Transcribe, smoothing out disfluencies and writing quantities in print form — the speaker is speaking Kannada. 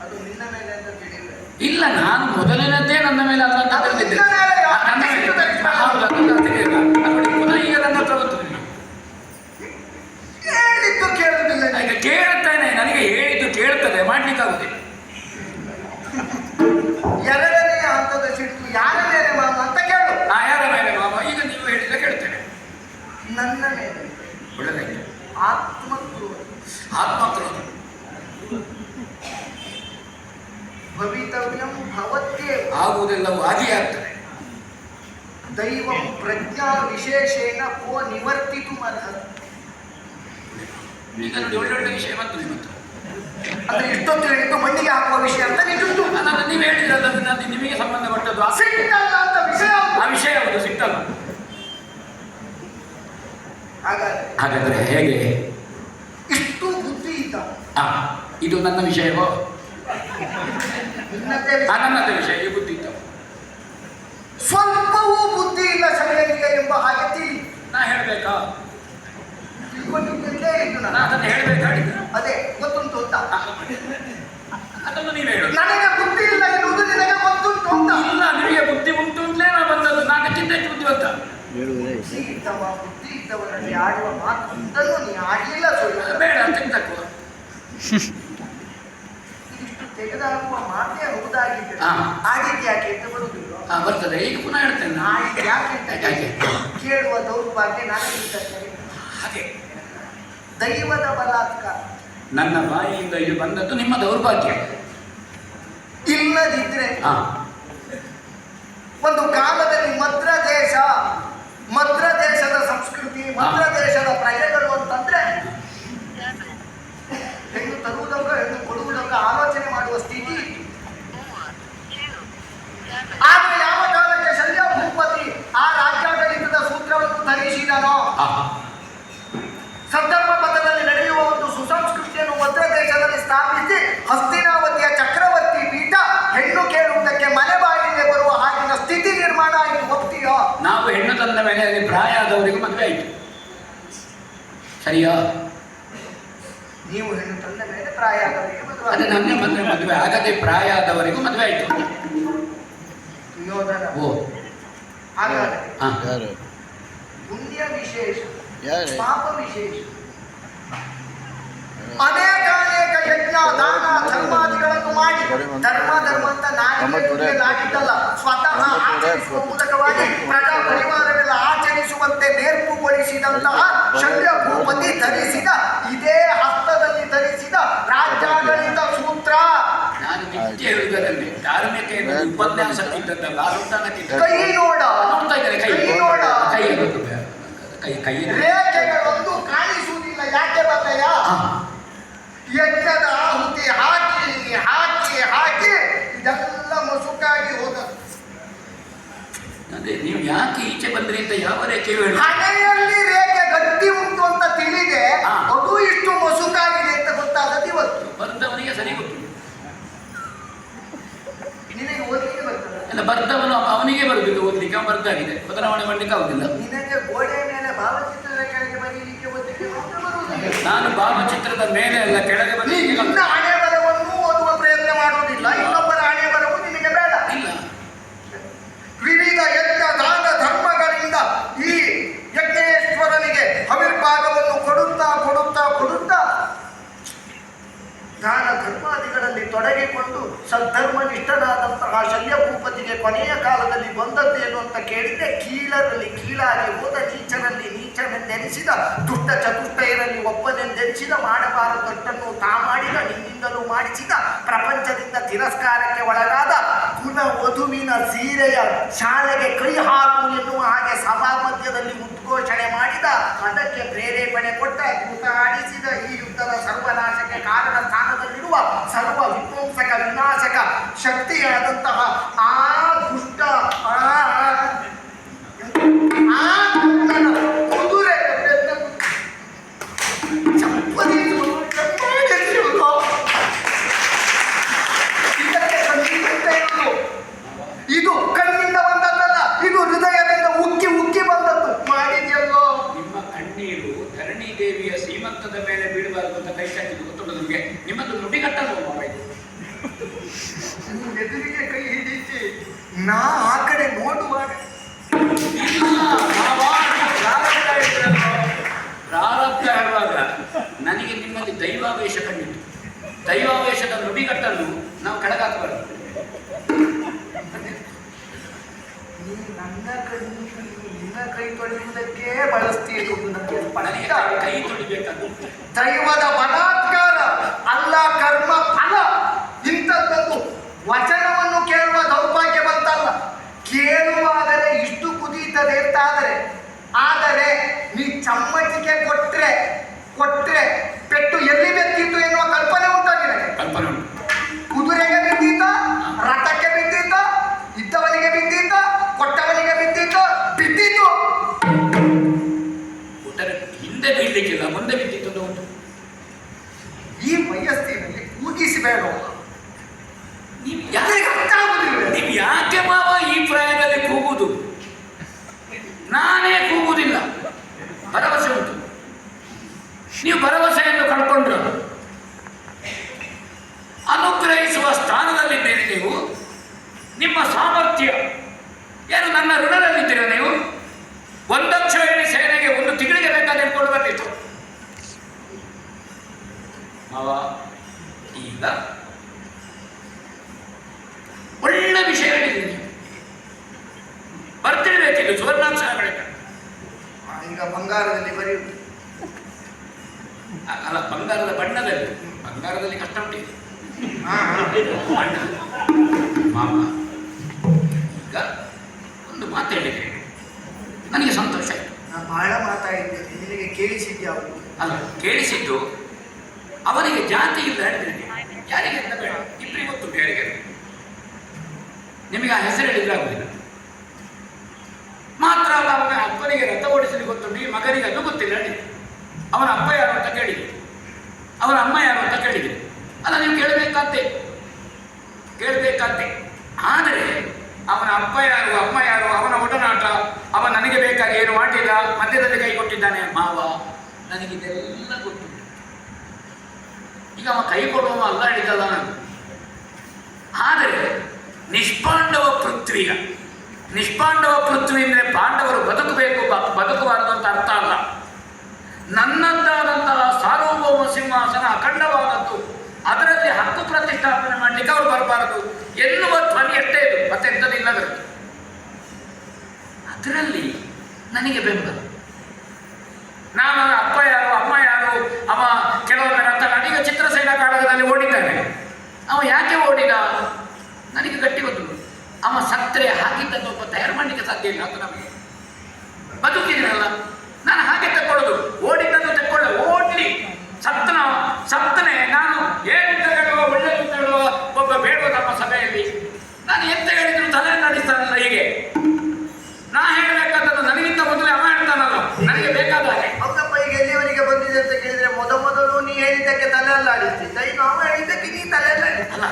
ಅದು ನಿನ್ನ ಮೇಲೆ ಅಂತ ತಿಳಿಲ್ಲ. ಇಲ್ಲ, ನಾನು ಮೊದಲಿನದ್ದೇ ನನ್ನ ಮೇಲೆ ಅಲ್ಲ ಅಂತ ತಿಳಿದಿದ್ದೆ. ಪುನಃ ಈಗ ನನ್ನ ಹತ್ರ ಬಂತು. ಹೇಳಿದ್ದು ಕೇಳುವುದಿಲ್ಲ. ಈಗ ಕೇಳುತ್ತೇನೆ, ನನಗೆ ಹೇಳಿದ್ದು ಕೇಳುತ್ತದೆ, ಮಾಡ್ಲಿಕ್ಕಾಗುದಿಲ್ಲ. ಎರಡನೇ ಹಂತದ ಸಿಟ್ಟು ಯಾರ ಮೇಲೆ ಮಾಮ ಅಂತ ಕೇಳು. ಯಾರ ಮೇಲೆ ಮಾಮ? ಈಗ ನೀವು ಹೇಳಿದ್ರೆ ಕೇಳ್ತೇನೆ. ನನ್ನ ಮೇಲೆ. ಒಳ್ಳೆದಾಯ್ತು. ಆತ್ಮಕ್ರೋಧ. ಆತ್ಮಕ್ರೋಧ ಭವಿತವ್ಯಂ ಭವತ್ಯೇ. ಆಗುವುದೆಲ್ಲವೂ ಹಾಗೆ ಆಗ್ತದೆ. ದೈವಂ ಪ್ರಜ್ಞಾ ವಿಶೇಷೇಣ ಕೋ ನಿವರ್ತಿತು ಅರ್ಹತೆ. ಈಗ ನೋಡಿ, ಒಳ್ಳೊಳ್ಳೆ ವಿಷಯ ಬಂತು ನಿಮ್ಮತ್ತು. ಅಂದ್ರೆ ಇಷ್ಟೊತ್ತು ಹೇಳಿದ್ದು ಮಣ್ಣಿಗೆ ಹಾಕುವ ವಿಷಯ ಅಂತ ನಿಜುಂಟು. ನೀವು ಹೇಳಿದ್ರಲ್ಲ, ನಿಮಗೆ ಸಂಬಂಧಪಟ್ಟದ್ದು ಸಿಟ್ಟಲ್ಲ ಅಂತ ವಿಷಯ. ಆ ವಿಷಯ ಯಾವುದು? ಸಿಟ್ಟಲ್ಲ. ಹಾಗಾದ್ರೆ ಹೇಗೆ? ಇಷ್ಟು ಬುದ್ಧಿ ಇದ್ದ. ಇದು ನನ್ನ ವಿಷಯವೋ? ನನ್ನದೇ ವಿಷಯ. ಈ ಬುದ್ಧಿ ಇದ್ದ. ಸ್ವಲ್ಪವೂ ಬುದ್ಧಿ ಇಲ್ಲ ಶರೀರಕ್ಕೆ ಎಂಬ ಹಾಗೆ ತಿಳಿ. ನಾ ಹೇಳ್ಬೇಕಾ? ತಿಳ್ಕೊಂಡಿದ್ದೇ ಇದ್ದು ನಾನು ಅದನ್ನು ಹೇಳ್ಬೇಕಾಡಿದ್ದ. ಅದೇ ಗೊತ್ತುಂಟು ಅಂತ. ಅದನ್ನು ನೀವು ಹೇಳು. ನನಗೆ ಬುದ್ಧಿ ಇಲ್ಲ ಎನ್ನುವುದು ನಿನಗೆ ಗೊತ್ತುಂಟು ಅಂತ. ಇಲ್ಲ, ನಿಮಗೆ ಬುದ್ಧಿ ಉಂಟು ಅಂತಲೇ ನಾ ಬಂದದ್ದು. ನಾನಕ್ಕಿಂತ ಹೆಚ್ಚು ಬುದ್ಧಿವಂತ. ಬುದ್ಧಿ ಇದ್ದವರಲ್ಲಿ ಆಡುವ ಮಾತು ಒಂದನ್ನು ನೀ ಆಡಲಿಲ್ಲ. ಸುಳ್ಳು ಬೇಡ ತೆಗೆದಕ್ಕುವ. ಇದಿಷ್ಟು ತೆಗೆದಾಗುವ ಮಾತೇ ಹೌದಾಗಿದ್ದರೆ ಆಡಿದ್ದು ಯಾಕೆ ಅಂತ ಬರುವುದಿಲ್ಲ. ಬರ್ತದೆ. ಈಗ ಪುನಃ ಹೇಳ್ತೇನೆ. ಆಡಿದ್ದು ಯಾಕೆ ಕೇಳುವ ದೌರ್ಭಾಗ್ಯ ನನಗಿರ್ತದೆ. ಹಾಗೆ ದೈವದ ಬಲಾತ್ಕಾರ. ನನ್ನ ಬಾಯಿಯಿಂದ ಇದು ಬಂದದ್ದು ನಿಮ್ಮ ದೌರ್ಭಾಗ್ಯ. ಇಲ್ಲದಿದ್ರೆ ಒಂದು ಕಾಲದಲ್ಲಿ ಮದ್ರ ದೇಶದ ಸಂಸ್ಕೃತಿ, ಮದ್ರ ದೇಶದ ಪ್ರಜೆಗಳು ಅಂತಂದ್ರೆ ಹೆಣ್ಣು ತರುವುದಕ್ಕ ಹೆಣ್ಣು ಕೊಡುವುದಕ್ಕ ಆಲೋಚನೆ ಮಾಡುವ ಸ್ಥಿತಿ. ಆಗ ಯಾವ ಕಾಲಕ್ಕೆ ಶಲ್ಯ ಭೂಪತಿ ಆ ರಾಜ್ಯಾಡಳಿತದ ಸೂತ್ರವನ್ನು ಧರಿಸಿದನೋ, ಸದ್ಧರ್ಮ ಪಥದಲ್ಲಿ ನಡೆಯುವ ಒಂದು ಸುಸಂಸ್ಕೃತಿಯನ್ನು ಮದ್ರ ದೇಶದಲ್ಲಿ ಸ್ಥಾಪಿಸಿ ಹಸ್ತಿನಾವತಿಯ ಚಕ್ರವರ್ತಿ ಪೀಠ ಹೆಣ್ಣು ಕೇಳುವುದಕ್ಕೆ ಮನೆ ಬಾಯಿಗೆ ಬರುವ ಹಾಗಿನ ಸ್ಥಿತಿ ನಿರ್ಮಾಣ ಆಯಿತು. ಹೋಗ್ತೀಯೋ? ನಾವು ಹೆಣ್ಣು ತಂದ ಮೇಲೆ ಅಲ್ಲಿ ಪ್ರಾಯ ಆದವರಿಗೂ ಮದುವೆ ಆಯಿತು. ಸರಿಯಾ? ನೀವು ಹೆಣ್ಣು ತಂದ ಮೇಲೆ ಪ್ರಾಯ ಆದವರಿಗೆ ಮದುವೆ. ಅದೇ ನನ್ನ ಮದುವೆ ಆಗದೆ ಪ್ರಾಯ ಆದವರಿಗೂ ಮದುವೆ ಆಯಿತು. ಯೋಧನ ಹಾಗಾದರೆ ಪುಣ್ಯ ವಿಶೇಷ, ಪಾಪ ವಿಶೇಷ. ಅನೇಕ ಯಜ್ಞ ದಾನ ಧರ್ಮಾದಿಗಳನ್ನು ಮಾಡಿ ಧರ್ಮ ಅಂತ ನಾಡಿದ್ದಲ್ಲ, ಸ್ವತಃ ಆಚರಿಸುವ ಮೂಲಕವಾಗಿ ಪ್ರಜಾ ಪರಿವಾರವೆಲ್ಲ ಆಚರಿಸುವಂತೆ ನೇರ್ಪುಗೊಳಿಸಿದಂತಹ ಶಲ್ಯ ಭೂಪತಿ ಧರಿಸಿದ ಇದೇ ಹಸ್ತದಲ್ಲಿ ಧರಿಸಿದ ರಾಜ್ಯಾಡಳಿತ ಸೂತ್ರ. ನಾನು ನಿತ್ಯ ಹೇಳುವುದರಲ್ಲಿ ಧಾರ್ಮಿಕ ಉಪನ್ಯಾಸ ಇದ್ದದ್ದಲ್ಲ. ಕೈ ನೋಡ, ರೇಖೆಗಳೊಂದು ಕಾಣಿಸುವುದಿಲ್ಲ. ಯಾಕೆ ಬರ್ತಯ? ಯಜ್ಞದ ಆಹುತಿ ಹಾಕಿ ಹಾಕಿ ಹಾಕಿ ಇದೆಲ್ಲ ಮಸುಕಾಗಿ ಹೋದ. ಅದೇ ನೀವು ಯಾಕೆ ಈಚೆ ಬಂದ್ರಿ ಅಂತ ಯಾವ ರೇಖೆ ಹೇಳಿ. ಹಣೆಯಲ್ಲಿ ರೇಖೆ ಗಟ್ಟಿ ಉಂಟು ಅಂತ ತಿಳಿದೆ, ಅದು ಇಷ್ಟು ಮಸುಕಾಗಿದೆ ಅಂತ ಗೊತ್ತಾದದ್ದು ಇವತ್ತು. ಬಂದವನಿಗೆ ಸರಿ ಗೊತ್ತು. ನಿನಗೆ ಓದಲಿಕ್ಕೆ ಬರ್ತದೆ? ಎಲ್ಲ ಬರ್ದವನು ಅವನಿಗೆ ಬರುದಿಲ್ಲ ಓದಲಿಕ್ಕೆ. ಅವನು ಬರ್ದಾಗಿದೆ, ಬದಲಾವಣೆ ಮಾಡ್ಲಿಕ್ಕೆ ಆಗುದಿಲ್ಲ. ನಿನಗೆ ಗೋಡೆ ಮೇಲೆ ಭಾವಚಿತ್ರದ ಕೆಳಗೆ ಬರೀಲಿಕ್ಕೆ ಓದಲಿಕ್ಕೆ ಬರುವುದಿಲ್ಲ. ನಾನು ಭಾವಚಿತ್ರದ ಮೇಲೆ ಅಲ್ಲ ಕೆಳಗೆ ಬಂದು ನಿನ್ನ ಹಣೆ ಬರವನ್ನು ಓದುವ ಪ್ರಯತ್ನ ಮಾಡುವುದಿಲ್ಲ. ಇನ್ನೊಬ್ಬರ ಹಣೆ ಬರವು ನಿನಗೆ ಬೇಡ. ಇಲ್ಲ. ವಿವಿಧ ಯಜ್ಞ ದಾನ ಧರ್ಮಗಳಿಂದ ಈ ಯಜ್ಞೇಶ್ವರನಿಗೆ ಹವಿರ್ಭಾಗವನ್ನು ಕೊಡುತ್ತಾ ಕೊಡುತ್ತಾ ಕೊಡುತ್ತಾ ದಾನ ಧರ್ಮಾದಿಗಳಲ್ಲಿ ತೊಡಗಿಕೊಂಡು ಸದ್ಧರ್ಮನಿಷ್ಠನಾದಂತಹ ಶಲ್ಯ ಭೂಪತಿಗೆ ಕೊನೆಯ ಕಾಲದಲ್ಲಿ ಬಂದದ್ದೇನು ಅಂತ ಕೇಳಿದ್ರೆ, ಕೀಳರಲ್ಲಿ ಕೀಳಾಗಿ ಹೋದ, ನೀಚರಲ್ಲಿ ನೀಚನೆಂದೆನಿಸಿದ, ದುಷ್ಟ ಚತುಷ್ಟಯರಲ್ಲಿ ಒಬ್ಬನೆಂದೆನಿಸಿದ, ಮಾಡಬಾರದಷ್ಟನ್ನು ತಾ ಮಾಡಿದ, ನಿನ್ನಿಂದಲೂ ಮಾಡಿಸಿದ, ಪ್ರಪಂಚದಿಂದ ತಿರಸ್ಕಾರಕ್ಕೆ ಒಳಗಾದ, ಕುಲ ವಧುವಿನ ಸೀರೆಯ ಶಾಲೆಗೆ ಕೈ ಹಾಕು ಎನ್ನುವ ಹಾಗೆ ಸಭಾ ಮಧ್ಯದಲ್ಲಿ ಉದ್ಘೋಷಣೆ ಮಾಡಿದ, ಅದಕ್ಕೆ ಪ್ರೇರೇಪಣೆ ಕೊಟ್ಟ, ಕೂತ ಆಡಿಸಿದ, ಈ ಯುದ್ಧದ ಸರ್ವನಾಶಕ್ಕೆ ಕಾರಣ ಸ್ಥಾನದಲ್ಲಿರುವ ಸರ್ವ ವಿಧ್ವಂಸಕ ವಿನಾಶಕ ಶಕ್ತಿಯಾದಂತಹ ಆ ದುಷ್ಟ ಕುದುರೆ ಇದು ಕಣ್ಣಿಂದ ಬಂದದ್ದಲ್ಲ, ಇದು ಹೃದಯದಿಂದ ಉಕ್ಕಿ ಉಕ್ಕಿ ಬಂದದ್ದು. ಮಾಡಿದ್ಯಲ್ಲೋ? ನಿಮ್ಮ ಕಣ್ಣೀರು ಧರಣಿ ದೇವಿಯ ಸೀಮಂತದ ಮೇಲೆ ಬೀಳಬಾರದು ಅಂತ ಕೈ ಚಾಚಿದ್ದು ಗೊತ್ತುಂಟು ನಮಗೆ. ನಿಮ್ಮದು ನುಡಿಗಟ್ಟಲ್ವ? ಎದುರಿಗೆ ಕೈ ಹಿಡಿಸಿ ನಾ ಆ ಕಡೆ ನೋಡುವಾಗ ಪ್ರಾರಬ್ಧ ಹೇಳುವಾಗ ನನಗೆ ನಿಮ್ಮಲ್ಲಿ ದೈವಾವೇಶ ಕಂಡಿತು. ದೈವಾವೇಶದ ನುಡಿಗಟ್ಟನ್ನು ನಾವು ಕೆಳಗಾಕಬಾರದು. ನಿನ್ನ ಕೈ ತೊಳೆಯುವುದಕ್ಕೆ ಬಳಸ್ತೀರಿ. ನನಗೆ ಕೈ ತೊಳಿಬೇಕಂತ ದೈವದ ಬಲಾತ್ಕಾರ ಅಲ್ಲ ಕರ್ಮ ಫಲ. ಇಂಥದ್ದೊಂದು ವಚನವನ್ನು ಕೇಳುವ ದೌರ್ಭಾಗ್ಯ ಬಂತಲ್ಲ. ಕೇಳುವಾಗಲೇ ಇಷ್ಟು ಕುದೀತದೆ ಆದರೆ ನೀ ಚಮ್ಮಟಿಗೆ ಕೊಟ್ರೆ ಪೆಟ್ಟು ಎಲ್ಲಿ ಬೆತ್ತಿತ್ತು ಎನ್ನುವ ಕಲ್ಪನೆ ಉಂಟು ನಿನಗೆ? ಕಲ್ಪನೆ ಉಂಟು. ಕುದುರೆಗೆ ಬಿದ್ದೀತ, ರಥಕ್ಕೆ ಬಿದ್ದೀತ, ಇದ್ದವನಿಗೆ ಬಿದ್ದೀತ, ಕೊಟ್ಟವನಿಗೆ ಬಿದ್ದೀತ, ಬಿದ್ದಿತ್ತು. ಹಿಂದೆ ಬೀಳ್ಲಿಕ್ಕಿಲ್ಲ, ಮುಂದೆ ಬಿದ್ದಿತ್ತು ಉಂಟು. ಈ ವಯಸ್ಸಿನಲ್ಲಿ ಕೂಗಿಸಬೇಡ. ನೀವು ನೀವು ಯಾಕೆ ಮಾವ ಈ ಪ್ರಾಯದಲ್ಲಿ ಕೂಗುವುದು? ನಾನೇ ಕೂಗುವುದಿಲ್ಲ, ಭರವಸೆ ಉಂಟು. ನೀವು ಭರವಸೆಯನ್ನು ಕಳ್ಕೊಂಡ್ರು. ಅನುಗ್ರಹಿಸುವ ಸ್ಥಾನದಲ್ಲಿದ್ದೀರಿ ನೀವು. ನಿಮ್ಮ ಸಾಮರ್ಥ್ಯ ಏನು? ನನ್ನ ಋಣದಲ್ಲಿದ್ದೀರ ನೀವು. 1 ಲಕ್ಷ ಹೇಳಿ ಸೇನೆಗೆ 1 ತಿಂಗಳಿಗೆ ಬೇಕಾದ ಇಟ್ಕೊಂಡು ಬರ್ತಿತ್ತು ಮಾವ. ಈಗ ಒಳ್ಳೆ ವಿಷಯ ಹೇಳಿದ್ದೀನಿ. ಬರ್ತಿರ್ಬೇಕಿಲ್ಲ ಸುವರ್ಣಾಕ್ಷರಗಳಿಂದ. ಈಗ ಬಂಗಾರದಲ್ಲಿ ಬರೆಯುವುದು ಅಲ್ಲ, ಬಂಗಾರದ ಬಣ್ಣದಲ್ಲಿ. ಬಂಗಾರದಲ್ಲಿ ಕಷ್ಟ ಉಂಟಿದೆ ಬಣ್ಣ. ಮಾಮ ಈಗ ಒಂದು ಮಾತು ಹೇಳಿದ್ರೆ ನನಗೆ ಸಂತೋಷ ಆಯಿತು. ನಾನು ಬಹಳ ಮಾತಾಡಿದ್ದೇನೆ, ನಿನಗೆ ಕೇಳಿಸಿದ್ಯಾವುದು? ಅಲ್ಲ, ಕೇಳಿಸಿದ್ದು ಅವನಿಗೆ ಜಾತಿ ಇಲ್ಲ ಹೇಳಿದ್ರೆ ಯಾರಿಗೆ ಅಂತ ಬೇಡ, ಇಬ್ಬರಿಗೆ ಗೊತ್ತುಂಟು ಯಾರಿಗೆ. ನಿಮಗೆ ಆ ಹೆಸರು ಹೇಳಿದ್ರೆ ಆಗುದಿಲ್ಲ. ಮಾತ್ರ ಅಲ್ಲ, ಅವನ ಅಪ್ಪನಿಗೆ ರಥ ಓಡಿಸಲಿಕ್ಕೆ ಗೊತ್ತುಂಟು, ಈ ಮಗನಿಗೆ ಅದು ಗೊತ್ತಿಲ್ಲ ಹೇಳಿ. ಅವನ ಅಪ್ಪ ಯಾರು ಅಂತ ಕೇಳಿದೆ, ಅವನ ಅಮ್ಮ ಯಾರು ಅಂತ ಕೇಳಿದೆ. ಅಲ್ಲ, ನೀವು ಕೇಳಬೇಕಾದ್ದೆ. ಆದರೆ ಅವನ ಅಪ್ಪ ಯಾರು, ಅಮ್ಮ ಯಾರು, ಅವನ ಒಡನಾಟ, ಅವ ನನಗೆ ಬೇಕಾಗಿ ಏನು ಮಾಡಿಲ್ಲ, ಮಧ್ಯದಲ್ಲಿ ಕೈ ಕೊಟ್ಟಿದ್ದಾನೆ ಮಾವ, ನನಗಿದೆಲ್ಲ ಗೊತ್ತು. ಈಗ ಅವ ಕೈ ಕೊಡುವ ಅಲ್ಲ ಹೇಳಿದ್ದಲ್ಲ ನಾನು. ಆದರೆ ನಿಷ್ಪಾಂಡವ ಪೃಥ್ವಿ ಅಂದರೆ ಪಾಂಡವರು ಬದುಕಬೇಕು, ಬದುಕಬಾರದು ಅಂತ ಅರ್ಥ ಅಲ್ಲ. ನನ್ನದ್ದಾದಂತಹ ಸಾರ್ವಭೌಮ ಸಿಂಹಾಸನ ಅಖಂಡವಾದದ್ದು, ಅದರಲ್ಲಿ ಹಕ್ಕು ಪ್ರತಿಷ್ಠಾಪನೆ ಮಾಡಲಿಕ್ಕೆ ಅವರು ಬರಬಾರದು ಎನ್ನುವ ಧ್ವನಿ ಅಷ್ಟೇ ಇದು, ಮತ್ತೆಂಥದಿಲ್ಲದರಲ್ಲಿ. ಅದರಲ್ಲಿ ನನಗೆ ಬೆಂಬಲ. ನಾನು ಅಪ್ಪ ಯಾರು, ಅಮ್ಮ ಯಾರು, ಅವ ಕೆಲವೊಮ್ಮೆ ರಥ ನನಗೆ ಚಿತ್ರಸೇನಾ ಕಾಳಗದಲ್ಲಿ ಓಡಿದ್ದಾನೆ. ಅವ ಯಾಕೆ ಓಡಿದ ನನಗೆ ಗಟ್ಟಿ ಗೊತ್ತು. ಅವ ಸತ್ತರೆ ಹಾಕಿದ್ದನ್ನು ಒಬ್ಬ ತಯಾರು ಮಾಡಲಿಕ್ಕೆ ಸಾಧ್ಯ ಇಲ್ಲ ಅಂತ ನಮಗೆ. ಬದುಕಿದ್ದೀನಲ್ಲ ನಾನು, ಹಾಗೆ ತಕ್ಕೊಳ್ಳೋದು. ಓಡಿದ್ದನ್ನು ತಕ್ಕೊಳ್ಳ, ಓಡ್ಲಿ, ಸತ್ತನೆ ನಾನು ಏನು ಹೇಳುವ, ಒಳ್ಳೆದು ಹೇಳುವ ಒಬ್ಬ ಬೇಡುವ ನಮ್ಮ ಸಭೆಯಲ್ಲಿ. ನಾನು ಎಂತ ಹೇಳಿದ್ರು ತಲೆ ನಡೆಸ್ತಾನಲ್ಲ. ಹೀಗೆ ನಾ ಹೇಳಬೇಕಾದದ್ದು ನನಗಿಂತ ಮೊದಲೇ ಅವ ಹೇಳ್ತಾನಲ್ಲ, ನನಗೆ ಬೇಕಾದ ಹಾಗೆ. ಹೌದಪ್ಪ, ಈಗ ಎಲ್ಲಿವರೆಗೆ ಬಂದಿದೆ ಅಂತ ಕೇಳಿದ್ರೆ ಮೊದಲು ನೀ ಹೇಳಿದ್ದಕ್ಕೆ ತಲೆ ಅಲ್ಲಾಡಿಸ್ತಿದ್ದ, ಈಗ ಅವ ಹೇಳಿದ್ದಕ್ಕೆ ನೀ ತಲೆ ಅಲ್ಲಾಡಿಸ್ತ. ಅಲ್ಲ,